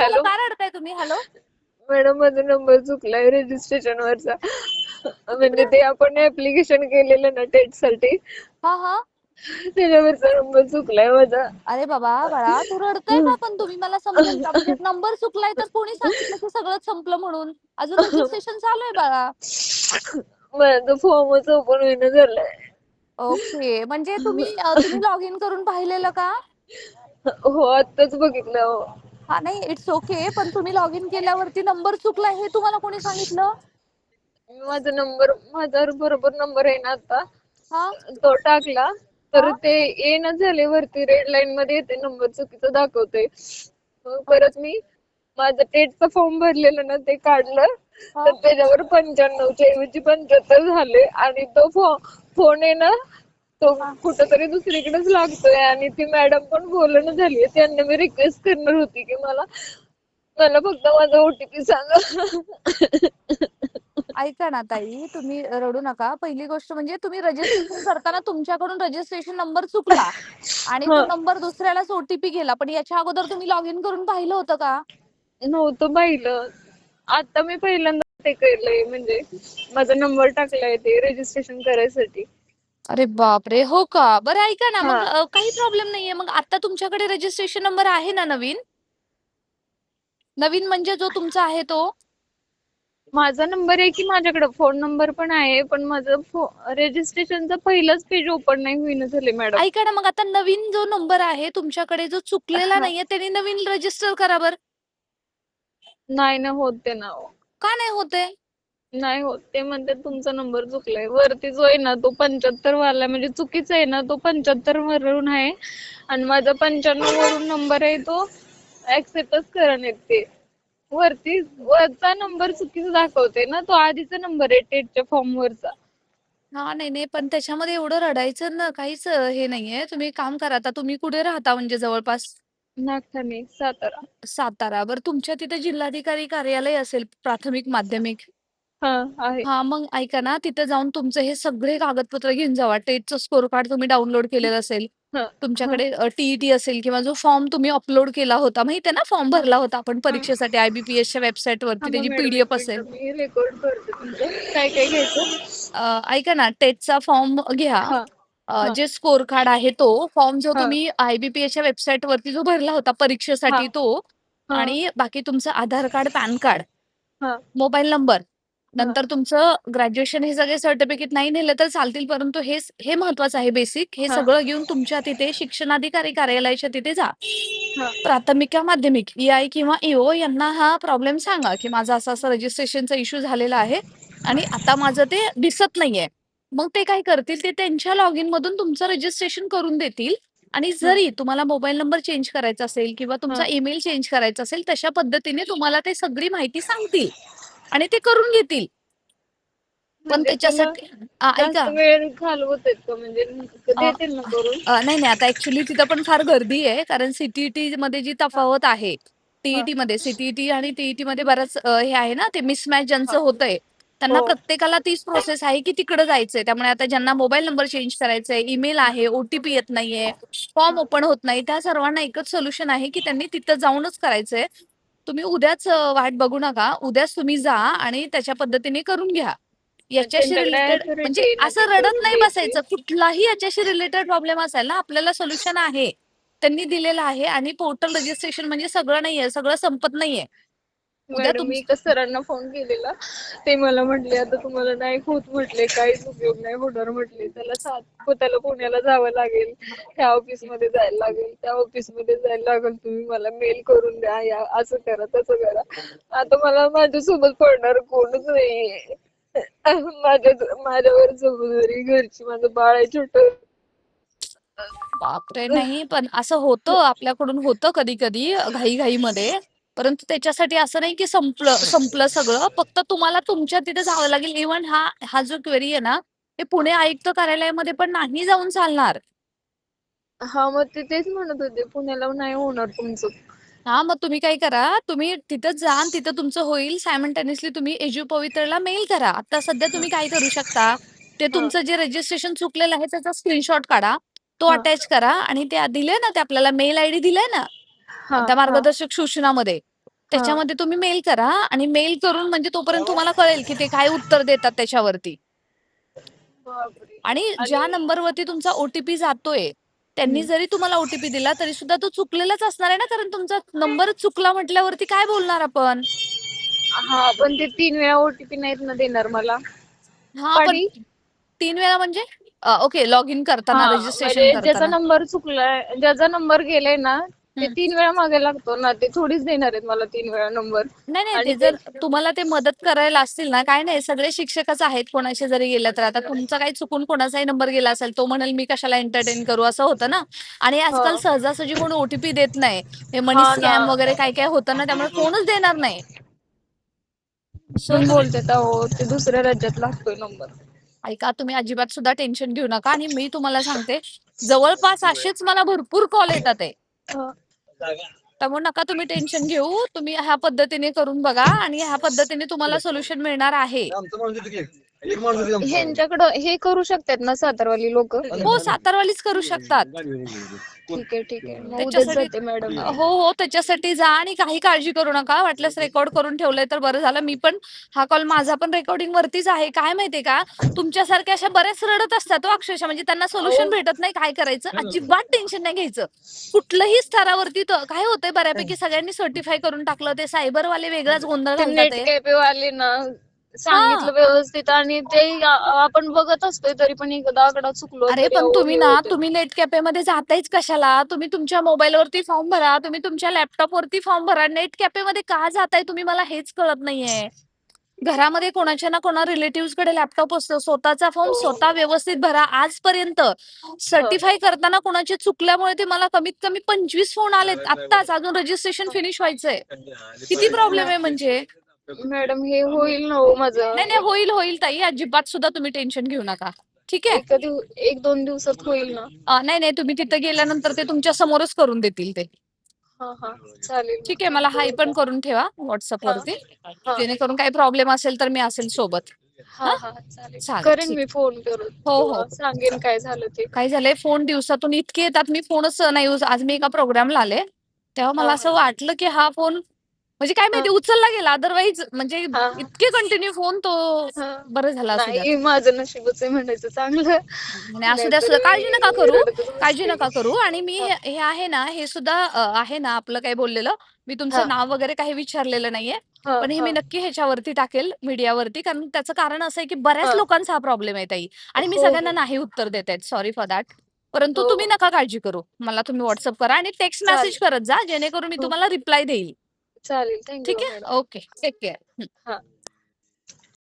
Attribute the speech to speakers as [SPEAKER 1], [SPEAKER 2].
[SPEAKER 1] बोला,
[SPEAKER 2] हॅलो
[SPEAKER 1] का रडताय तुम्ही? हॅलो?
[SPEAKER 2] मॅडम, माझा नंबर चुकलाय रजिस्ट्रेशन वरचा. म्हणजे
[SPEAKER 1] कुठे?
[SPEAKER 2] ते आपण ऍप्लिकेशन केलेलं ना टेट साठी,
[SPEAKER 1] हां, हां.
[SPEAKER 2] त्याच्यावरचा नंबर चुकलाय माझा.
[SPEAKER 1] अरे बाबा, बाळा तू रडतोय का? पण तुम्ही मला समजून म्हणजे नंबर चुकलाय तर कोणी सांगितलं की सगळंच संपलं म्हणून? अजून रजिस्ट्रेशन चालू आहे बाळा.
[SPEAKER 2] माझा फॉर्मच ओपन होईना झालाय.
[SPEAKER 1] ओके. म्हणजे तुम्ही लॉग इन करून पाहिलेलं का?
[SPEAKER 2] हो, आत्ताच बघितलं. हो.
[SPEAKER 1] हां, नाही इट्स ओके. पण तुम्ही लॉग इन केल्यावरती नंबर चुकलाय हे तुम्हाला कोणी सांगितलं?
[SPEAKER 2] माझा बरोबर नंबर आहे ना आता,
[SPEAKER 1] हां,
[SPEAKER 2] तो टाकला तर
[SPEAKER 1] हां.
[SPEAKER 2] ते येणं झाले, वरती रेड लाईन मध्ये येते नंबर चुकीचा दाखवतोय. मग परत
[SPEAKER 1] अच्छा.
[SPEAKER 2] मी माझं टेटचा फॉर्म भरलेलं ना ते काढलं, तर
[SPEAKER 1] हां.
[SPEAKER 2] त्याच्यावर 95च्या ऐवजी 75 झाले. आणि तो फोन आहे ना, तो
[SPEAKER 1] हां.
[SPEAKER 2] कुठंतरी दुसरीकडेच लागतोय. आणि ती मॅडम पण बोलणं झालीये. त्यांना मी रिक्वेस्ट करणार होती की मला मला फक्त माझा ओटीपी सांगा.
[SPEAKER 1] ऐका ना ताई, तुम्ही रडू नका. पहिली गोष्ट म्हणजे तुम्ही रजिस्ट्रेशन करताना तुमच्याकडून रजिस्ट्रेशन नंबर चुकला आणि
[SPEAKER 2] हा,
[SPEAKER 1] तो नंबर दुसऱ्यालाच ओटीपी गेला. पण याच्या अगोदर तुम्ही लॉग इन करून पाहिलं होतं का?
[SPEAKER 2] नव्हतं पाहिलं. आता मी पहिल्यांदा ते केलंय, म्हणजे माझा नंबर टाकलाय ते रजिस्ट्रेशन करायसाठी.
[SPEAKER 1] अरे बापरे! हो का? बरं ऐका ना,
[SPEAKER 2] हा,
[SPEAKER 1] मग काही प्रॉब्लेम नाहीये. मग आता तुमच्याकडे रजिस्ट्रेशन नंबर आहे ना नवीन? नवीन म्हणजे जो तुमचा आहे तो?
[SPEAKER 2] माझा नंबर आहे की माझ्याकडे फोन नंबर पण आहे, पण माझं रजिस्ट्रेशनचं पहिलंच पेज ओपन नाही होईना झाले मॅडम.
[SPEAKER 1] ऐका ना, मग आता नवीन जो नंबर आहे तुमच्याकडे जो चुकलेला
[SPEAKER 2] हा,
[SPEAKER 1] नाहीये, त्याने नवीन रजिस्टर करा बरं.
[SPEAKER 2] नाही ना होत ते ना.
[SPEAKER 1] का नाही होत आहे?
[SPEAKER 2] नाही होत. ते म्हणते तुमचा नंबर चुकलाय. वरती जो आहे ना तो 75 वाला, म्हणजे चुकीचा आहे ना तो 75 वरून आहे. आणि माझा 95 वरून नंबर आहे तो ऍक्सेप्टच करत ते. वरचा नंबर चुकीचा दाखवते ना, तो आधीचा नंबर आहे टेटच्या फॉर्म वरचा.
[SPEAKER 1] हां, नाही, नाही. पण त्याच्यामध्ये एवढं रडायचं ना काहीच हे नाहीये. तुम्ही एक काम करा, आता तुम्ही कुठे राहता म्हणजे जवळपास?
[SPEAKER 2] नागठाणे, सातारा.
[SPEAKER 1] सातारा. बरं तुमच्या तिथे जिल्हाधिकारी कार्यालय असेल प्राथमिक, माध्यमिक?
[SPEAKER 2] हा, आहे.
[SPEAKER 1] हां, मग ऐका ना, तिथे जाऊन तुमचे हे सगळे कागदपत्र घेऊन जावा. टेटचं स्कोर कार्ड तुम्ही डाउनलोड केलेलं असेल.
[SPEAKER 2] हा, हा,
[SPEAKER 1] तुमच्याकडे टी-ई-टी असेल किंवा जो फॉर्म तुम्ही अपलोड केला होता, माहिती आहे ना फॉर्म
[SPEAKER 2] हा,
[SPEAKER 1] भरला होता आपण
[SPEAKER 2] हा.
[SPEAKER 1] परीक्षेसाठी आय-बी-पी-एसच्या वेबसाईटवरती
[SPEAKER 2] थांबा
[SPEAKER 1] त्याची
[SPEAKER 2] मॅडम, एक
[SPEAKER 1] पी-डी-एफ
[SPEAKER 2] मिनिट
[SPEAKER 1] असेल.
[SPEAKER 2] मी रेकॉर्ड करते तुमचं. काय काय घ्यायचं?
[SPEAKER 1] ऐका ना, टेटचा फॉर्म घ्या.
[SPEAKER 2] हा, हा,
[SPEAKER 1] जे स्कोर कार्ड आहे तो फॉर्म जो
[SPEAKER 2] हा,
[SPEAKER 1] तुम्ही आय-बी-पी-एसच्या वेबसाईटवरती जो भरला होता
[SPEAKER 2] हा,
[SPEAKER 1] परीक्षेसाठी तो
[SPEAKER 2] हा,
[SPEAKER 1] आणि बाकी तुमचं आधार कार्ड, पॅन कार्ड,
[SPEAKER 2] हा,
[SPEAKER 1] मोबाईल नंबर,
[SPEAKER 2] हा,
[SPEAKER 1] नंतर तुमचं ग्रॅज्युएशन हे सगळे सर्टिफिकेट नाही नेले तर चालतील, परंतु हे महत्वाचं आहे बेसिक. हे
[SPEAKER 2] हा,
[SPEAKER 1] सगळं घेऊन तुमच्या तिथे शिक्षणाधिकारी कार्यालयाच्या तिथे जा.
[SPEAKER 2] हा.
[SPEAKER 1] प्राथमिक किंवा माध्यमिक ई-आय किंवा ई-ओ यांना हा प्रॉब्लेम सांगा, की माझा असा-असा रजिस्ट्रेशनचा इश्यू झालेला आहे आणि आता माझं ते दिसत नाहीये. मग ते काय करतील, ते त्यांच्या लॉग इन मधून तुमचं रजिस्ट्रेशन करून देतील आणि
[SPEAKER 2] हा,
[SPEAKER 1] जरी तुम्हाला मोबाईल नंबर चेंज करायचा असेल किंवा तुमचा
[SPEAKER 2] हा.
[SPEAKER 1] ईमेल चेंज करायचा असेल, तशा पद्धतीने तुम्हाला ते सगळी माहिती सांगतील आणि ते करून घेतील. पण
[SPEAKER 2] म्हणजे ते मग
[SPEAKER 1] त्याच्यासाठी
[SPEAKER 2] जास्त
[SPEAKER 1] ऐका.
[SPEAKER 2] वेळ घालवत का, म्हणजे
[SPEAKER 1] अ,
[SPEAKER 2] देतील ना करून?
[SPEAKER 1] नाही, नाही. आता ॲक्चुअली तिथं पण फार गर्दी आहे. कारण सी मध्ये जी
[SPEAKER 2] हा,
[SPEAKER 1] तफावत आहे,
[SPEAKER 2] हा,
[SPEAKER 1] टी-ई-टीमध्ये सी आणि टी-ई-टीमध्ये बरंच हे आहे ना, ते मिसमॅच
[SPEAKER 2] हा.
[SPEAKER 1] ज्यांचं होतंय, त्यांना
[SPEAKER 2] हो.
[SPEAKER 1] प्रत्येकाला तीच प्रोसेस आहे, की तिकडं जायचंय. त्यामुळे आता ज्यांना मोबाईल नंबर चेंज करायचा आहे, ईमेल
[SPEAKER 2] हा,
[SPEAKER 1] आहे, ओ-टी-पी येत नाहीये, फॉर्म
[SPEAKER 2] हा.
[SPEAKER 1] ओपन होत नाही, त्या सर्वांना एकच सोल्युशन आहे, की त्यांनी तिथं जाऊनच करायचंय. तुम्ही उद्याच वाट बघू नका. उद्याच तुम्ही जा आणि त्याच्या पद्धतीने करून घ्या. याच्याशी
[SPEAKER 2] त्यांच्याकडे
[SPEAKER 1] रिलेटेड म्हणजे
[SPEAKER 2] अथॉरिटी आहे ना ती
[SPEAKER 1] असं रडत
[SPEAKER 2] करून
[SPEAKER 1] नाही
[SPEAKER 2] द्यायची?
[SPEAKER 1] बसायचं. कुठलाही याच्याशी रिलेटेड प्रॉब्लेम असेल ना, आपल्याला सोल्युशन आहे. त्यांनी दिलेलं आहे आणि पोर्टल रजिस्ट्रेशन म्हणजे सगळं नाहीये, सगळं संपत नाहीये. उद्या
[SPEAKER 2] मॅडम, मी
[SPEAKER 1] तुमचं
[SPEAKER 2] एका सरांना फोन केलेला. ते मला म्हटले आता तुम्हाला नाही होत म्हटले, काहीच उपयोग नाही होणार म्हटले. त्याला पुण्याला जावं लागेल, ह्या ऑफिस मध्ये जायला लागेल, त्या ऑफिस मध्ये जायला लागेल. तुम्ही मला मेल करून द्या, या असं करा तसं करा. आता मला माझ्यासोबत पडणार कोणच नाहीये. माझ्यावर जबाबदारी घरची, माझं बाळ आहे छोट.
[SPEAKER 1] बापरे! नाही, पण असं होतं, आपल्याकडून होतं कधी-कधी घाई-घाईमध्ये. परंतु त्याच्यासाठी असं नाही की संपलं संपलं सगळं. फक्त तुम्हाला तुमच्या तिथे जावं लागेल. इव्हन हा हा जो क्वेरी आहे ना, हे पुणे आयुक्त कार्यालयामध्ये पण नाही जाऊन चालणार.
[SPEAKER 2] हा, मग ते तेच म्हणत होते, पुण्याला नाही होणार तुमचं.
[SPEAKER 1] हां, मग तुम्ही काय करा, तुम्ही तिथंच जा आणि तिथं तुमचं होईल. सायमल्टेनियसली तुम्ही एज्यू पवित्रला मेल करा. आता सध्या तुम्ही काय करू शकता, ते
[SPEAKER 2] हा,
[SPEAKER 1] तुमचं जे रजिस्ट्रेशन चुकलेलं आहे त्याचा स्क्रीनशॉट काढा. तो
[SPEAKER 2] हा,
[SPEAKER 1] अटॅच करा आणि ते दिले ना, ते आपल्याला मेल आयडी दिलाय ना,
[SPEAKER 2] हा,
[SPEAKER 1] त्या
[SPEAKER 2] हा,
[SPEAKER 1] मार्गदर्शक सूचनामध्ये.
[SPEAKER 2] हा.
[SPEAKER 1] त्याच्यामध्ये तुम्ही मेल करा आणि मेल करून म्हणजे तोपर्यंत तुम्हाला कळेल की ते काय उत्तर देतात त्याच्यावरती.
[SPEAKER 2] बापरे.
[SPEAKER 1] आणि ज्या
[SPEAKER 2] आणि
[SPEAKER 1] नंबरवरती तुमचा ओटीपी जातोय त्यांनी
[SPEAKER 2] हम्म.
[SPEAKER 1] जरी तुम्हाला ओटीपी दिला तरी सुद्धा तो चुकलेलाच असणार आहे ना, कारण तुमचा नंबरच चुकला म्हटल्यावरती काय बोलणार आपण.
[SPEAKER 2] हा पण ते 3 वेळा ओटीपी नाहीत ना देणार मला.
[SPEAKER 1] हा पण
[SPEAKER 2] पाडी
[SPEAKER 1] 3 वेळा म्हणजे ओके, लॉग इन करताना,
[SPEAKER 2] हा
[SPEAKER 1] रजिस्ट्रेशन
[SPEAKER 2] म्हणजे ज्याचा
[SPEAKER 1] करताना.
[SPEAKER 2] नंबर चुकलाय, ज्याचा नंबर गेलाय ना ते
[SPEAKER 1] हं.
[SPEAKER 2] 3 वेळा मागे लागतो ना. ते थोडीच देणार आहेत मला 3 वेळा नंबर.
[SPEAKER 1] नाही, नाही.
[SPEAKER 2] आणि
[SPEAKER 1] ते
[SPEAKER 2] ते
[SPEAKER 1] जर तुम्हाला ते मदत करायला असतील ना, काय नाही, सगळे शिक्षकच आहेत कोणाचे जरी गेले तर. आता तुमचा काही चुकून कोणाचाही नंबर गेला असेल, तो म्हणेल मी कशाला एंटरटेन करू असं होतं ना. आणि
[SPEAKER 2] हा
[SPEAKER 1] आजकाल सहजासहजी कोण ओटीपी देत नाही. हे मनी
[SPEAKER 2] हा ना.
[SPEAKER 1] स्कॅम वगैरे काय काय होतं ना, त्यामुळे कोणच देणार नाही. सो
[SPEAKER 2] पण
[SPEAKER 1] तुम्ही
[SPEAKER 2] बोलतात अहो ते दुसऱ्या राज्यात लागतोय नंबर.
[SPEAKER 1] ऐका, तुम्ही अजिबात सुद्धा टेन्शन घेऊ नका आणि मी तुम्हाला सांगते, जवळपास असेच मला भरपूर कॉल येतात आहे.
[SPEAKER 2] हा.
[SPEAKER 1] त्यामुळे नका तुम्ही टेन्शन घेऊ. तुम्ही ह्या पद्धतीने करून बघा आणि ह्या पद्धतीने तुम्हाला सोल्युशन मिळणार आहे.
[SPEAKER 2] ह्यांच्याकडं हे करू शकतात ना सातारवाली लोक.
[SPEAKER 1] हो, सातारवालीच करू शकतात.
[SPEAKER 2] ठीक आहे मग उद्याच
[SPEAKER 1] त्याच्यासाठी
[SPEAKER 2] जाते मॅडम.
[SPEAKER 1] हो, त्याच्यासाठी जा आणि काही काळजी करू नका. वाटल्यास रेकॉर्ड करून ठेवलंय तर बरं झालं. मी पण हा कॉल माझा पण रेकॉर्डिंग वरतीच आहे. काय माहितीये का, तुमच्यासारख्या अशा बऱ्याच रडत असतात हो अक्षरशः, म्हणजे त्यांना
[SPEAKER 2] अहो
[SPEAKER 1] सोल्युशन भेटत नाही. काय करायचं, अजिबात टेन्शन नाही घ्यायचं. कुठलंही स्तरावरती काय होतंय, बऱ्यापैकी सगळ्यांनी सर्टिफाय करून टाकलं. ते सायबरवाले वेगळाच गोंधळ
[SPEAKER 2] ते
[SPEAKER 1] घालतात
[SPEAKER 2] नेट
[SPEAKER 1] ते.
[SPEAKER 2] कॅफे वाले ना
[SPEAKER 1] हा.
[SPEAKER 2] सांगितलं व्यवस्थित आणि ते आपण बघत असतोय तरी पण एकदा आकडा चुकलो
[SPEAKER 1] अरे
[SPEAKER 2] तरी
[SPEAKER 1] पण
[SPEAKER 2] अहो
[SPEAKER 1] तुम्ही
[SPEAKER 2] हे
[SPEAKER 1] ना,
[SPEAKER 2] होते.
[SPEAKER 1] तुम्ही नेट कॅफेमध्ये जातायच कशाला? तुम्ही तुमच्या मोबाईलवरती फॉर्म भरा, तुम्ही तुमच्या लॅपटॉपवरती फॉर्म भरा. नेट कॅफेमध्ये का जाताय तुम्ही, मला हेच कळत नाहीये. घरामध्ये कोणाच्या ना कोणा रिलेटिव्ह कडे लॅपटॉप असतो. स्वतःचा फॉर्म
[SPEAKER 2] हो.
[SPEAKER 1] स्वतः व्यवस्थित भरा. आजपर्यंत
[SPEAKER 2] हा.
[SPEAKER 1] सर्टिफाय करताना कोणाचे चुकल्यामुळे ते मला कमीत कमी 25 फोन आलेत आत्ताच. अजून रजिस्ट्रेशन फिनिश व्हायचंय. किती प्रॉब्लेम आहे म्हणजे.
[SPEAKER 2] मॅडम हे होईल ना हो
[SPEAKER 1] नाही,
[SPEAKER 2] माझं.
[SPEAKER 1] नाही, होईल, होईल ताई. अजिबात सुद्धा तुम्ही टेन्शन घेऊ नका. ठीक आहे.
[SPEAKER 2] एक दोन दिवसात होईल ना.
[SPEAKER 1] नाही, नाही, तुम्ही तिथं गेल्यानंतर ते तुमच्या समोरच करून देतील ते.
[SPEAKER 2] हा चालेल
[SPEAKER 1] ठीक
[SPEAKER 2] मग
[SPEAKER 1] आहे. मला
[SPEAKER 2] थँक्यू
[SPEAKER 1] हाय
[SPEAKER 2] बरं
[SPEAKER 1] पण
[SPEAKER 2] का.
[SPEAKER 1] करून ठेवा
[SPEAKER 2] हा
[SPEAKER 1] व्हॉट्सअपवरती.
[SPEAKER 2] हा
[SPEAKER 1] जेणेकरून काही प्रॉब्लेम असेल तर मी असेल सोबत.
[SPEAKER 2] हा
[SPEAKER 1] हा,
[SPEAKER 2] हा चालेल
[SPEAKER 1] चालेल,
[SPEAKER 2] करेन
[SPEAKER 1] ठीक.
[SPEAKER 2] मी फोन करून
[SPEAKER 1] हो, हो.
[SPEAKER 2] किंवा सांगेन काय झालं ते.
[SPEAKER 1] काय झालंय, फोन दिवसातून इतके येतात, मी फोनच नाही आज मी एका प्रोग्रामला आले, तेव्हा मला
[SPEAKER 2] हा
[SPEAKER 1] असं वाटलं की हा फोन म्हणजे काय
[SPEAKER 2] हा
[SPEAKER 1] माहिती उचलला गेला. अदरवाईज म्हणजे
[SPEAKER 2] हा
[SPEAKER 1] इतके कंटिन्यू फोन तो.
[SPEAKER 2] हा
[SPEAKER 1] बरं झालं, असू द्या.
[SPEAKER 2] नाही माझं नशीबच आहे म्हणायचं चांगलं.
[SPEAKER 1] आणि असू द्या, असू
[SPEAKER 2] नाहीतर
[SPEAKER 1] द्या. काळजी नका
[SPEAKER 2] मी
[SPEAKER 1] करू.
[SPEAKER 2] रडतच
[SPEAKER 1] काळजी
[SPEAKER 2] बसते.
[SPEAKER 1] नका करू. आणि मी
[SPEAKER 2] हा
[SPEAKER 1] हे आहे ना, हे सुद्धा आहे ना आपलं काय बोललेलं, मी
[SPEAKER 2] हा
[SPEAKER 1] तुमचं नाव वगैरे काही विचारलेलं नाहीये.
[SPEAKER 2] हा
[SPEAKER 1] पण हे
[SPEAKER 2] हा
[SPEAKER 1] मी नक्की ह्याच्यावरती टाकेल मीडियावरती, कारण त्याचं कारण असं आहे की
[SPEAKER 2] हा
[SPEAKER 1] बऱ्याच लोकांचा हा प्रॉब्लेम आहे ताई. आणि मी
[SPEAKER 2] हो
[SPEAKER 1] सगळ्यांना
[SPEAKER 2] हो
[SPEAKER 1] नाही उत्तर देत आहेत. Sorry for that. परंतु
[SPEAKER 2] हो
[SPEAKER 1] तुम्ही
[SPEAKER 2] हो
[SPEAKER 1] नका काळजी करू. मला तुम्ही व्हॉट्सअप करा आणि टेक्स्ट मेसेज
[SPEAKER 2] चालेल.
[SPEAKER 1] करत जा, जेणेकरून मी
[SPEAKER 2] हो
[SPEAKER 1] तुम्हाला रिप्लाय देईल.
[SPEAKER 2] चालेल थँक्यू
[SPEAKER 1] ठीक
[SPEAKER 2] मॅडम.
[SPEAKER 1] आहे. Okay, take care.
[SPEAKER 2] हा.